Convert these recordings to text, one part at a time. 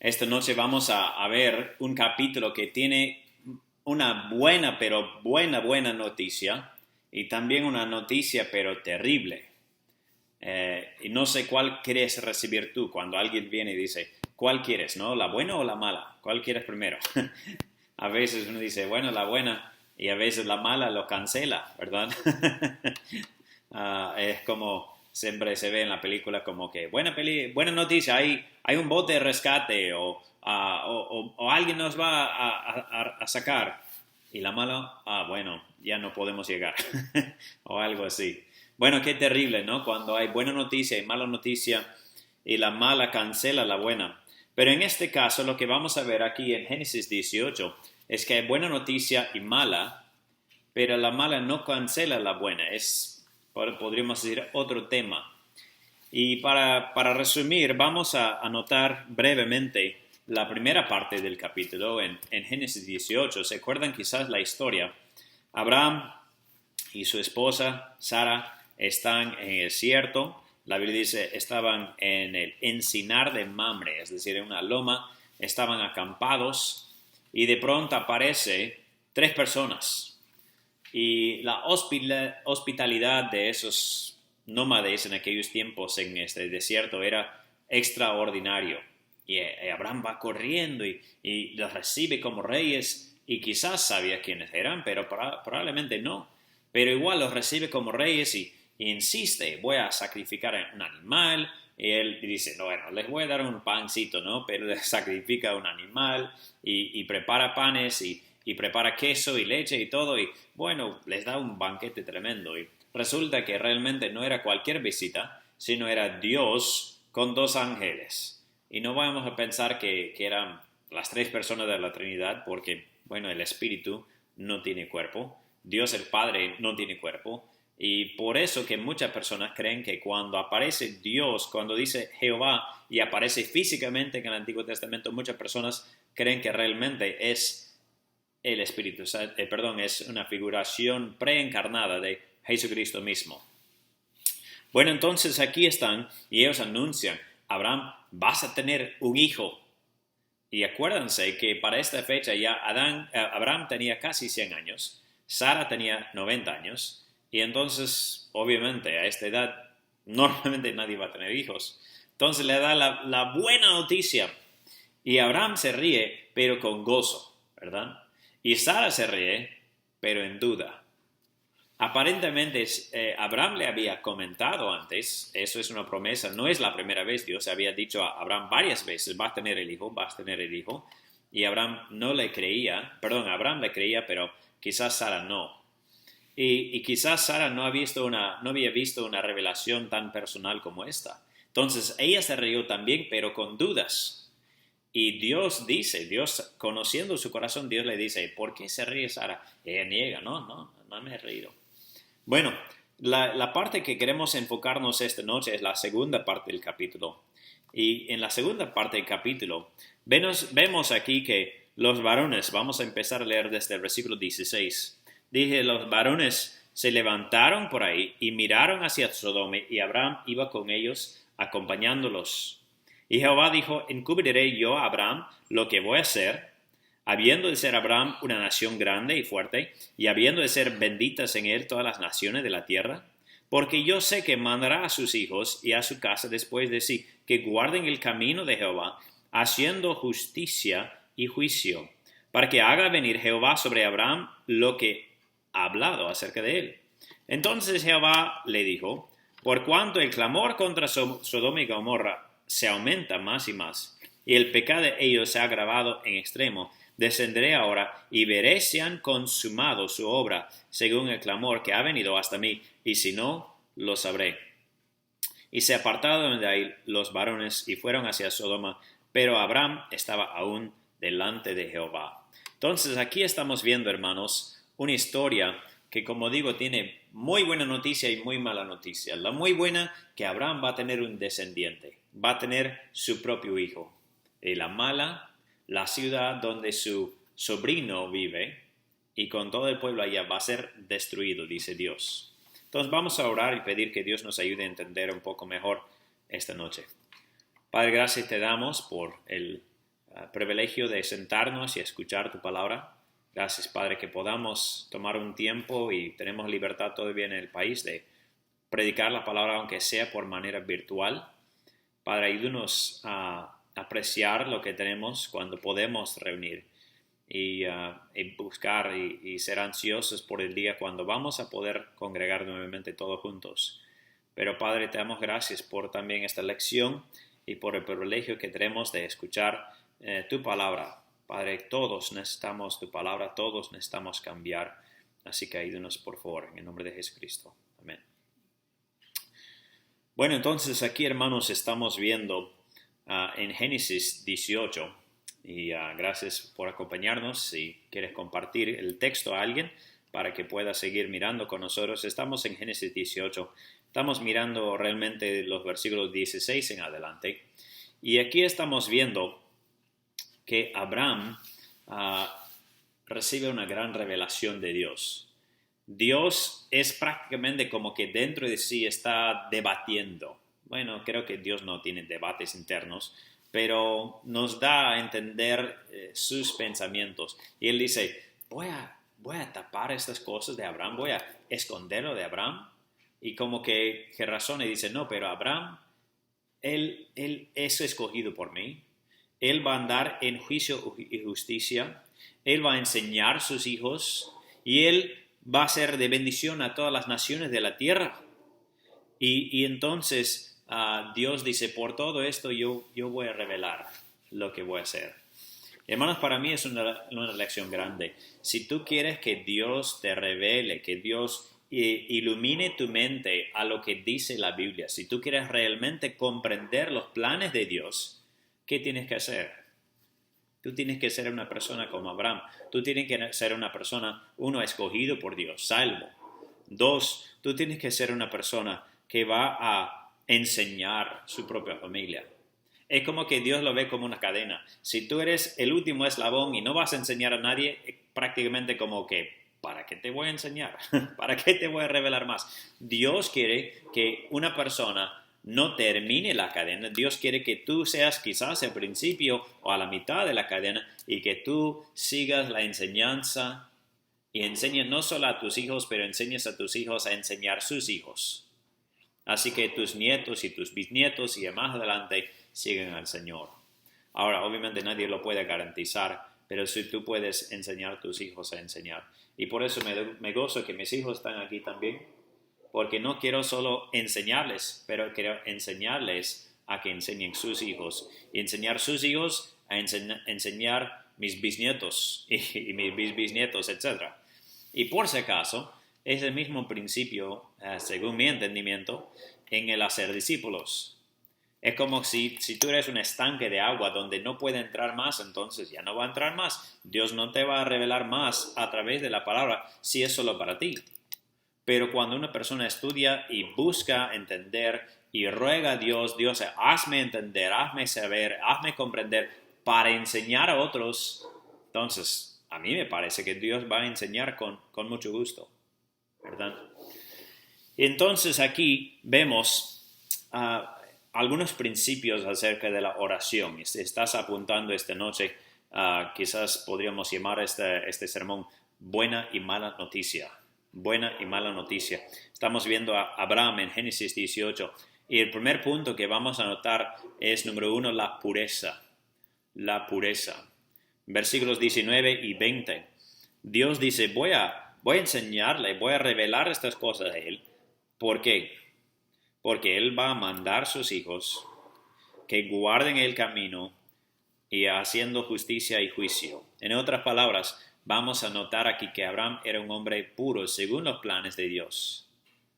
Esta noche vamos a ver un capítulo que tiene una buena, pero buena noticia y también una noticia, pero terrible. Y no sé cuál quieres recibir tú cuando alguien viene y dice, ¿cuál quieres, no? ¿La buena o la mala? ¿Cuál quieres primero? A veces uno dice, bueno, la buena, y a veces la mala lo cancela, ¿verdad? Es como siempre se ve en la película como que buena noticia, hay un bote de rescate o alguien nos va a sacar. Y la mala, bueno, ya no podemos llegar. O algo así. Bueno, qué terrible, ¿no? Cuando hay buena noticia y mala noticia y la mala cancela la buena. Pero en este caso, lo que vamos a ver aquí en Génesis 18 es que hay buena noticia y mala, pero la mala no cancela la buena. Podríamos decir, otro tema. Y para resumir, vamos a anotar brevemente la primera parte del capítulo en Génesis 18. ¿Se acuerdan quizás la historia? Abraham y su esposa, Sara, están en el desierto. La Biblia dice, estaban en el encinar de Mamre, es decir, en una loma, estaban acampados y de pronto aparece tres personas. Y la hospitalidad de esos nómades en aquellos tiempos en este desierto era extraordinario. Y Abraham va corriendo y los recibe como reyes y quizás sabía quiénes eran, pero probablemente no. Pero igual los recibe como reyes y insiste, voy a sacrificar un animal. Y él dice, no, bueno, les voy a dar un pancito, ¿no? Pero les sacrifica un animal y prepara panes y prepara queso y leche y todo. Y bueno, les da un banquete tremendo. Y resulta que realmente no era cualquier visita, sino era Dios con dos ángeles. Y no vamos a pensar que eran las tres personas de la Trinidad, porque, bueno, el Espíritu no tiene cuerpo. Dios el Padre no tiene cuerpo. Y por eso que muchas personas creen que cuando aparece Dios, cuando dice Jehová y aparece físicamente en el Antiguo Testamento, muchas personas creen que realmente es el Espíritu, es una figuración preencarnada de Jesucristo mismo. Bueno, entonces aquí están y ellos anuncian, Abraham, vas a tener un hijo. Y acuérdense que para esta fecha ya Abraham tenía casi 100 años, Sara tenía 90 años, y entonces, obviamente, a esta edad, normalmente nadie va a tener hijos. Entonces le da la buena noticia, y Abraham se ríe, pero con gozo, ¿verdad? Y Sara se ríe, pero en duda. Aparentemente Abraham le había comentado antes, eso es una promesa, no es la primera vez, Dios había dicho a Abraham varias veces, vas a tener el hijo, vas a tener el hijo, y Abraham no le creía, perdón, Abraham le creía, pero quizás Sara no. Y quizás Sara no había visto una revelación tan personal como esta. Entonces ella se rió también, pero con dudas. Y Dios conociendo su corazón, Dios le dice, ¿por qué se ríe Sara? Ella niega, no me he reído. Bueno, la parte que queremos enfocarnos esta noche es la segunda parte del capítulo. Y en la segunda parte del capítulo vemos aquí que los varones, vamos a empezar a leer desde el versículo 16. Dije, los varones se levantaron por ahí y miraron hacia Sodoma y Abraham iba con ellos acompañándolos. Y Jehová dijo, encubriré yo a Abraham lo que voy a hacer, habiendo de ser Abraham una nación grande y fuerte, y habiendo de ser benditas en él todas las naciones de la tierra, porque yo sé que mandará a sus hijos y a su casa después de sí, que guarden el camino de Jehová, haciendo justicia y juicio, para que haga venir Jehová sobre Abraham lo que ha hablado acerca de él. Entonces Jehová le dijo, por cuanto el clamor contra Sodoma y Gomorra se aumenta más y más, y el pecado de ellos se ha agravado en extremo, descenderé ahora y veré si han consumado su obra según el clamor que ha venido hasta mí, y si no, lo sabré. Y se apartaron de ahí los varones y fueron hacia Sodoma, pero Abraham estaba aún delante de Jehová. Entonces aquí estamos viendo, hermanos, una historia que, como digo, tiene muy buena noticia y muy mala noticia. La muy buena, que Abraham va a tener un descendiente, va a tener su propio hijo. Y la mala, la ciudad donde su sobrino vive y con todo el pueblo allá va a ser destruido, dice Dios. Entonces vamos a orar y pedir que Dios nos ayude a entender un poco mejor esta noche. Padre, gracias te damos por el privilegio de sentarnos y escuchar tu palabra. Gracias, Padre, que podamos tomar un tiempo y tenemos libertad todavía en el país de predicar la palabra, aunque sea por manera virtual. Padre, ayúdanos a apreciar lo que tenemos cuando podemos reunir y buscar y ser ansiosos por el día cuando vamos a poder congregar nuevamente todos juntos. Pero, Padre, te damos gracias por también esta lección y por el privilegio que tenemos de escuchar tu palabra. Padre, todos necesitamos tu palabra, todos necesitamos cambiar. Así que ayúdanos, por favor, en el nombre de Jesucristo. Amén. Bueno, entonces aquí, hermanos, estamos viendo en Génesis 18. Y gracias por acompañarnos. Si quieres compartir el texto a alguien para que pueda seguir mirando con nosotros, estamos en Génesis 18. Estamos mirando realmente los versículos 16 en adelante. Y aquí estamos viendo que Abraham recibe una gran revelación de Dios. Dios es prácticamente como que dentro de sí está debatiendo. Bueno, creo que Dios no tiene debates internos, pero nos da a entender sus pensamientos. Y él dice, voy a tapar estas cosas de Abraham, voy a esconderlo de Abraham. Y como que razona y dice, no, pero Abraham, él es escogido por mí. Él va a andar en juicio y justicia. Él va a enseñar a sus hijos y él va a ser de bendición a todas las naciones de la tierra. Y entonces Dios dice, por todo esto yo voy a revelar lo que voy a hacer. Hermanos, para mí es una lección grande. Si tú quieres que Dios te revele, que Dios ilumine tu mente a lo que dice la Biblia, si tú quieres realmente comprender los planes de Dios, ¿qué tienes que hacer? Tú tienes que ser una persona como Abraham. Tú tienes que ser una persona, uno, escogido por Dios, salvo. Dos, tú tienes que ser una persona que va a enseñar su propia familia. Es como que Dios lo ve como una cadena. Si tú eres el último eslabón y no vas a enseñar a nadie, prácticamente como que, ¿para qué te voy a enseñar? ¿Para qué te voy a revelar más? Dios quiere que una persona no termine la cadena. Dios quiere que tú seas quizás al principio o a la mitad de la cadena y que tú sigas la enseñanza y enseñes no solo a tus hijos, pero enseñes a tus hijos a enseñar sus hijos. Así que tus nietos y tus bisnietos y más adelante siguen al Señor. Ahora, obviamente nadie lo puede garantizar, pero si tú puedes enseñar a tus hijos a enseñar. Y por eso me gozo que mis hijos están aquí también, porque no quiero solo enseñarles, pero quiero enseñarles a que enseñen sus hijos y enseñar sus hijos a enseñar mis bisnietos y mis bisnietos, etc. Y por si acaso, es el mismo principio, según mi entendimiento, en el hacer discípulos. Es como si tú eres un estanque de agua donde no puede entrar más, entonces ya no va a entrar más. Dios no te va a revelar más a través de la palabra si es solo para ti. Pero cuando una persona estudia y busca entender y ruega a Dios, Dios, hazme entender, hazme saber, hazme comprender para enseñar a otros, entonces a mí me parece que Dios va a enseñar con mucho gusto, ¿verdad? Entonces aquí vemos algunos principios acerca de la oración. Si estás apuntando esta noche, quizás podríamos llamar este sermón buena y mala noticia. Buena y mala noticia. Estamos viendo a Abraham en Génesis 18 y el primer punto que vamos a notar es, número 1, la pureza. La pureza. Versículos 19 y 20. Dios dice, voy a enseñarle, voy a revelar estas cosas a él. ¿Por qué? Porque él va a mandar a sus hijos que guarden el camino y haciendo justicia y juicio. En otras palabras, vamos a notar aquí que Abraham era un hombre puro según los planes de Dios.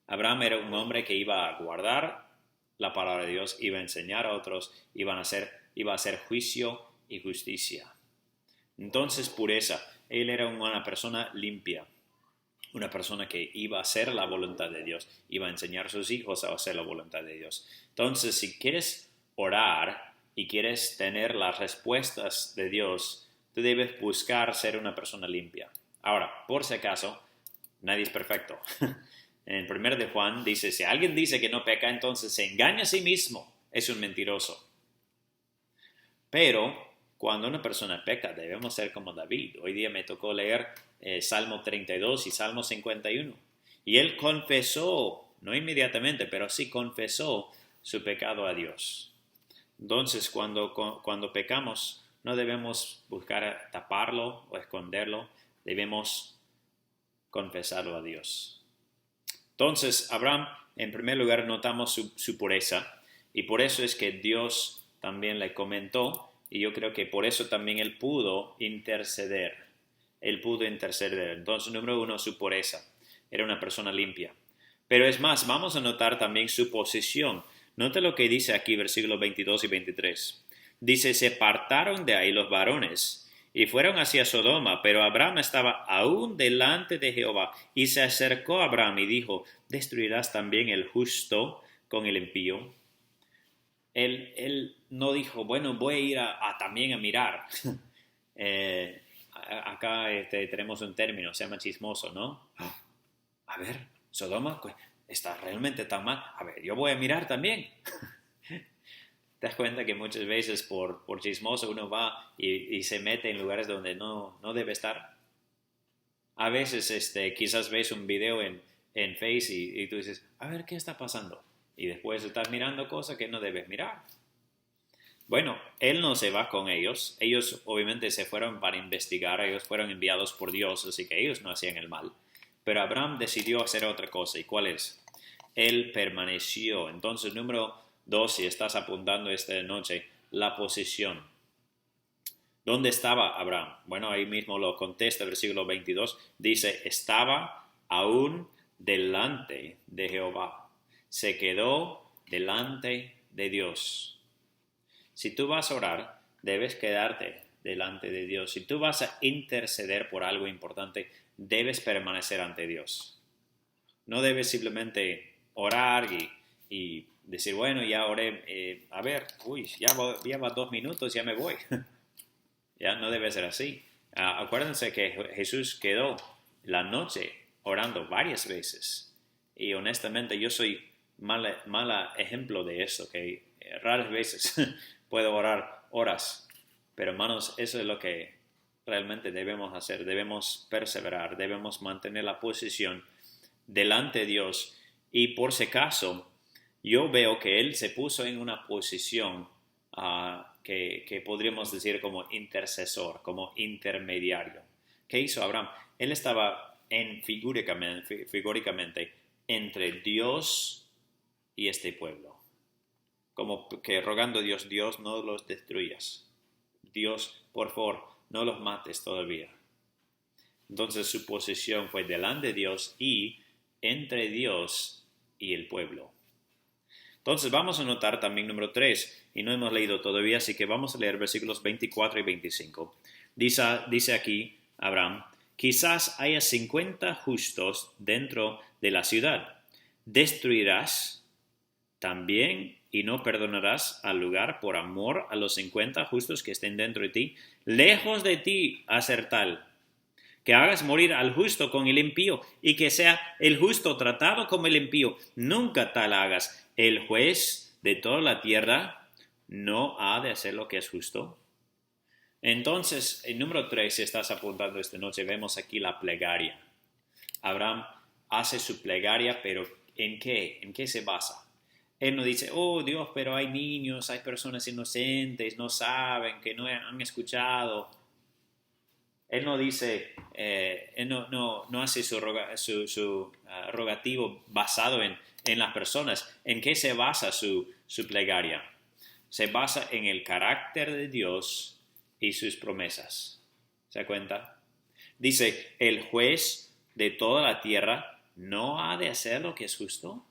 Abraham era un hombre que iba a guardar la palabra de Dios, iba a enseñar a otros, iba a hacer juicio y justicia. Entonces, pureza. Él era una persona limpia, una persona que iba a hacer la voluntad de Dios, iba a enseñar a sus hijos a hacer la voluntad de Dios. Entonces, si quieres orar y quieres tener las respuestas de Dios, tú debes buscar ser una persona limpia. Ahora, por si acaso, nadie es perfecto. En el 1 de Juan dice, si alguien dice que no peca, entonces se engaña a sí mismo, es un mentiroso. Pero cuando una persona peca, debemos ser como David. Hoy día me tocó leer Salmo 32 y Salmo 51. Y él confesó, no inmediatamente, pero sí confesó su pecado a Dios. Entonces, cuando pecamos, no debemos buscar taparlo o esconderlo, debemos confesarlo a Dios. Entonces, Abraham, en primer lugar, notamos su pureza, y por eso es que Dios también le comentó, y yo creo que por eso también él pudo interceder. Entonces, número uno, su pureza. Era una persona limpia. Pero es más, vamos a notar también su posición. Nota lo que dice aquí, versículos 22 y 23. Dice, se apartaron de ahí los varones y fueron hacia Sodoma, pero Abraham estaba aún delante de Jehová. Y se acercó a Abraham y dijo, ¿destruirás también el justo con el impío? Él no dijo, bueno, voy a ir también a mirar. Acá tenemos un término, se llama chismoso, ¿no? A ver, Sodoma está realmente tan mal. A ver, yo voy a mirar también. Te das cuenta que muchas veces por chismoso uno va y se mete en lugares donde no debe estar. A veces quizás ves un video en Face y tú dices, a ver, ¿qué está pasando? Y después estás mirando cosas que no debes mirar. Bueno, él no se va con ellos. Ellos obviamente se fueron para investigar. Ellos fueron enviados por Dios, así que ellos no hacían el mal. Pero Abraham decidió hacer otra cosa. ¿Y cuál es? Él permaneció. Entonces, número 2, si estás apuntando esta noche, la posición. ¿Dónde estaba Abraham? Bueno, ahí mismo lo contesta el versículo 22. Dice, estaba aún delante de Jehová. Se quedó delante de Dios. Si tú vas a orar, debes quedarte delante de Dios. Si tú vas a interceder por algo importante, debes permanecer ante Dios. No debes simplemente orar y decir, bueno, ya oré, a ver, ya va 2 minutos, ya me voy. Ya no debe ser así. Acuérdense que Jesús quedó la noche orando varias veces. Y honestamente yo soy mala ejemplo de eso, que raras veces puedo orar horas. Pero hermanos, eso es lo que realmente debemos hacer. Debemos perseverar, debemos mantener la posición delante de Dios. Y por si acaso, yo veo que Él se puso en una posición que podríamos decir como intercesor, como intermediario. ¿Qué hizo Abraham? Él estaba figúricamente entre Dios y este pueblo. Como que rogando a Dios, Dios, no los destruyas. Dios, por favor, no los mates todavía. Entonces su posición fue delante de Dios y entre Dios y el pueblo. Entonces vamos a notar también número 3, y no hemos leído todavía, así que vamos a leer versículos 24 y 25. Dice aquí Abraham, quizás haya 50 justos dentro de la ciudad. ¿Destruirás también y no perdonarás al lugar por amor a los 50 justos que estén dentro de ti? Lejos de ti hacer tal, que hagas morir al justo con el impío, y que sea el justo tratado como el impío. Nunca tal hagas. El juez de toda la tierra no ha de hacer lo que es justo. Entonces, en número 3, si estás apuntando esta noche, vemos aquí la plegaria. Abraham hace su plegaria, pero ¿en qué? ¿En qué se basa? Él no dice, oh Dios, pero hay niños, hay personas inocentes, no saben, que no han escuchado. Él no dice, él no hace su rogativo basado en las personas. ¿En qué se basa su plegaria? Se basa en el carácter de Dios y sus promesas. ¿Se da cuenta? Dice, el juez de toda la tierra no ha de hacer lo que es justo.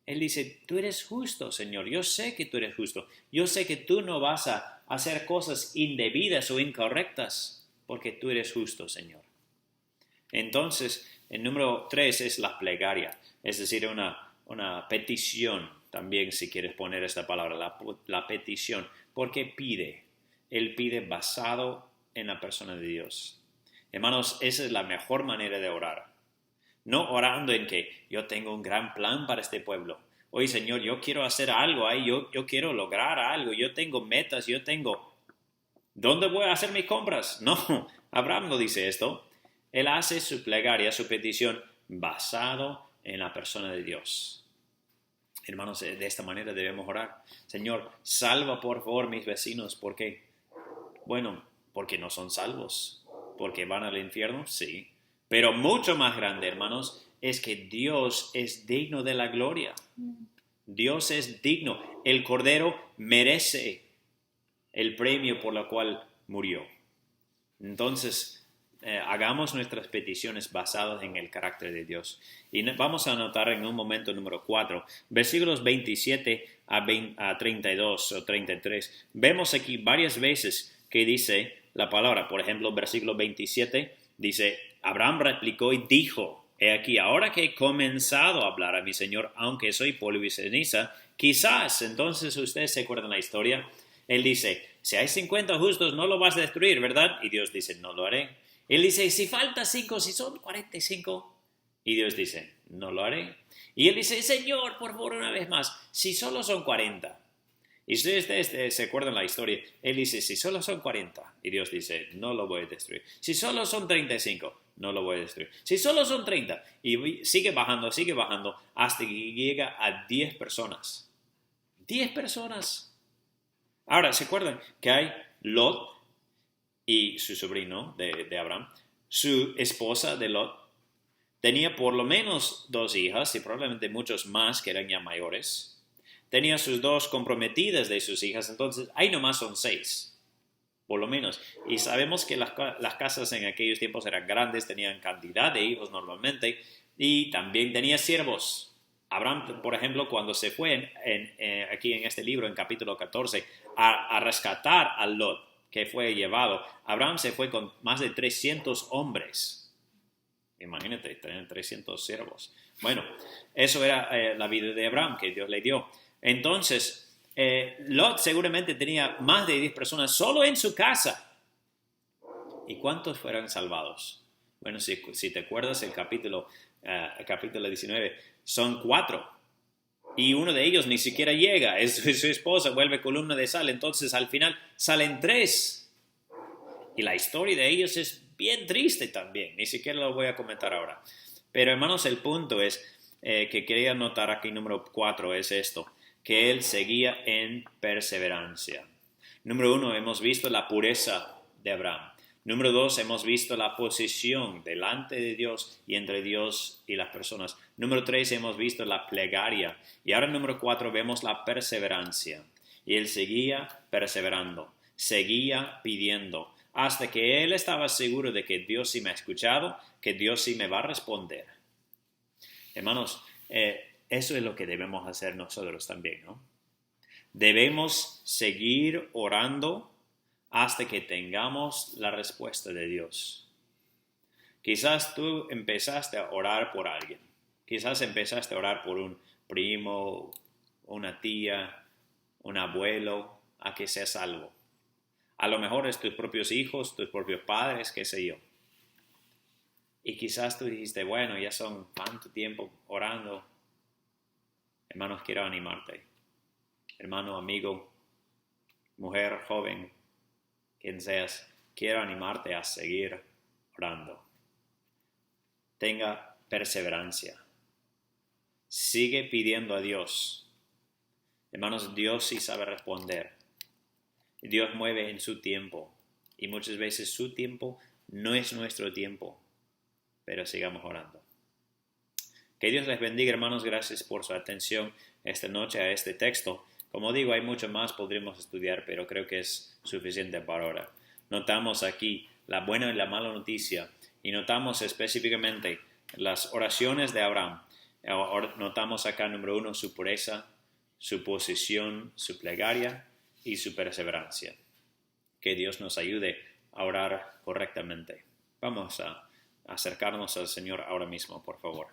Él dice, tú eres justo, Señor. Yo sé que tú eres justo. Yo sé que tú no vas a hacer cosas indebidas o incorrectas, porque tú eres justo, Señor. Entonces, el número 3 es la plegaria, es decir, una petición, también si quieres poner esta palabra, la petición, porque pide. Él pide basado en la persona de Dios. Hermanos, esa es la mejor manera de orar. No orando en que yo tengo un gran plan para este pueblo. Oye, Señor, yo quiero hacer algo ahí, yo quiero lograr algo, yo tengo metas, yo tengo... ¿Dónde voy a hacer mis compras? No, Abraham no dice esto. Él hace su plegaria, su petición, basado en la persona de Dios. Hermanos, de esta manera debemos orar. Señor, salva por favor mis vecinos. ¿Por qué? Bueno, porque no son salvos. ¿Porque van al infierno? Sí. Pero mucho más grande, hermanos, es que Dios es digno de la gloria. Dios es digno. El Cordero merece el premio por el cual murió. Entonces, hagamos nuestras peticiones basadas en el carácter de Dios. Y vamos a anotar en un momento número 4, versículos 27 a 32 o 33. Vemos aquí varias veces que dice la palabra. Por ejemplo, versículo 27 dice, Abraham replicó y dijo, he aquí, ahora que he comenzado a hablar a mi Señor, aunque soy polvo y ceniza, quizás, entonces ustedes se acuerdan la historia, él dice, si hay 50 justos no lo vas a destruir, ¿verdad? Y Dios dice, no lo haré. Él dice, si falta 5, si son 45. Y Dios dice, no lo haré. Y él dice, Señor, por favor, una vez más, si solo son 40. Y si ustedes se acuerdan la historia, él dice, si solo son 40. Y Dios dice, no lo voy a destruir. Si solo son 35, no lo voy a destruir. Si solo son 30. Y sigue bajando, hasta que llega a 10 personas. 10 personas. Ahora, ¿se acuerdan que hay Lot y su sobrino de Abraham? Su esposa de Lot tenía por lo menos 2 hijas y probablemente muchos más que eran ya mayores. Tenía sus 2 comprometidas de sus hijas, entonces ahí nomás son 6, por lo menos. Y sabemos que las casas en aquellos tiempos eran grandes, tenían cantidad de hijos normalmente y también tenía siervos. Abraham, por ejemplo, cuando se fue aquí en este libro, en capítulo 14, a rescatar a Lot, que fue llevado, Abraham se fue con más de 300 hombres. Imagínate, tener 300 siervos. Bueno, eso era la vida de Abraham que Dios le dio. Entonces, Lot seguramente tenía más de 10 personas solo en su casa. ¿Y cuántos fueron salvados? Bueno, si te acuerdas, el capítulo 19, son 4. Y uno de ellos ni siquiera llega, es su esposa, vuelve columna de sal. Entonces, al final, salen 3. Y la historia de ellos es bien triste también, ni siquiera lo voy a comentar ahora. Pero, hermanos, el punto es que quería anotar aquí, número 4, es esto, que él seguía en perseverancia. Número 1, hemos visto la pureza de Abraham. Número 2, hemos visto la posición delante de Dios y entre Dios y las personas. Número 3, hemos visto la plegaria. Y ahora número 4, vemos la perseverancia. Y él seguía perseverando, seguía pidiendo, hasta que él estaba seguro de que Dios sí me ha escuchado, que Dios sí me va a responder. Hermanos, eso es lo que debemos hacer nosotros también, ¿no? Debemos seguir orando hasta que tengamos la respuesta de Dios. Quizás tú empezaste a orar por alguien. Quizás empezaste a orar por un primo, una tía, un abuelo, a que sea salvo. A lo mejor es tus propios hijos, tus propios padres, qué sé yo. Y quizás tú dijiste, bueno, ya son tanto tiempo orando. Hermanos, quiero animarte. Hermano, amigo, mujer, joven, quien seas, quiero animarte a seguir orando. Tenga perseverancia. Sigue pidiendo a Dios. Hermanos, Dios sí sabe responder. Dios mueve en su tiempo. Y muchas veces su tiempo no es nuestro tiempo. Pero sigamos orando. Que Dios les bendiga, hermanos. Gracias por su atención esta noche a este texto. Como digo, hay mucho más podríamos estudiar, pero creo que es suficiente por ahora. Notamos aquí la buena y la mala noticia y notamos específicamente las oraciones de Abraham. Notamos acá, número 1, su pureza, su posición, su plegaria y su perseverancia. Que Dios nos ayude a orar correctamente. Vamos a acercarnos al Señor ahora mismo, por favor.